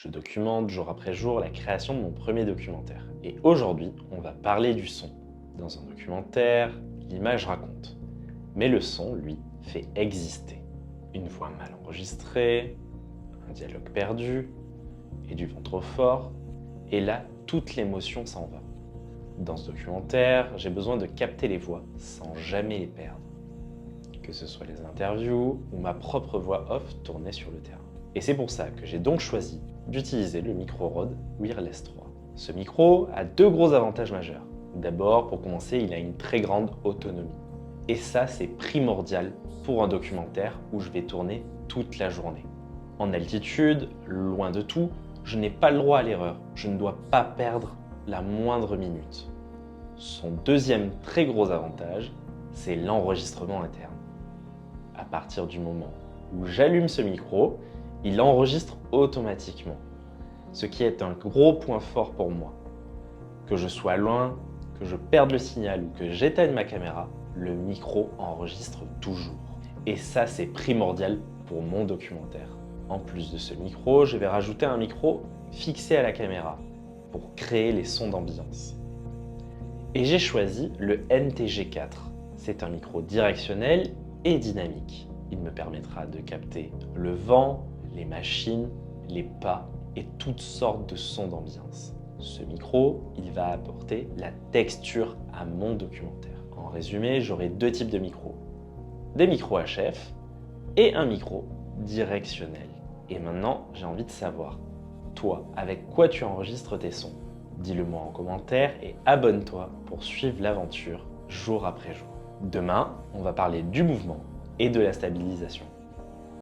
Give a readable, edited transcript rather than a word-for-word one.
Je documente jour après jour la création de mon premier documentaire. Et aujourd'hui, on va parler du son. Dans un documentaire, l'image raconte. Mais le son, lui, fait exister. Une voix mal enregistrée, un dialogue perdu, et du vent trop fort. Et là, toute l'émotion s'en va. Dans ce documentaire, j'ai besoin de capter les voix sans jamais les perdre. Que ce soit les interviews ou ma propre voix off tournée sur le terrain. Et c'est pour ça que j'ai donc choisi d'utiliser le micro Rode Wireless 3. Ce micro a deux gros avantages majeurs. D'abord, pour commencer, il a une très grande autonomie. Et ça, c'est primordial pour un documentaire où je vais tourner toute la journée. En altitude, loin de tout, je n'ai pas le droit à l'erreur. Je ne dois pas perdre la moindre minute. Son deuxième très gros avantage, c'est l'enregistrement interne. À partir du moment où j'allume ce micro, il enregistre automatiquement, ce qui est un gros point fort pour moi. Que je sois loin, que je perde le signal ou que j'éteigne ma caméra, le micro enregistre toujours. Et ça, c'est primordial pour mon documentaire. En plus de ce micro, je vais rajouter un micro fixé à la caméra pour créer les sons d'ambiance. Et j'ai choisi le NTG4. C'est un micro directionnel et dynamique. Il me permettra de capter le vent, les machines, les pas et toutes sortes de sons d'ambiance. Ce micro, il va apporter la texture à mon documentaire. En résumé, j'aurai deux types de micros. Des micros HF et un micro directionnel. Et maintenant, j'ai envie de savoir, toi, avec quoi tu enregistres tes sons? Dis-le moi en commentaire et abonne-toi pour suivre l'aventure jour après jour. Demain, on va parler du mouvement et de la stabilisation.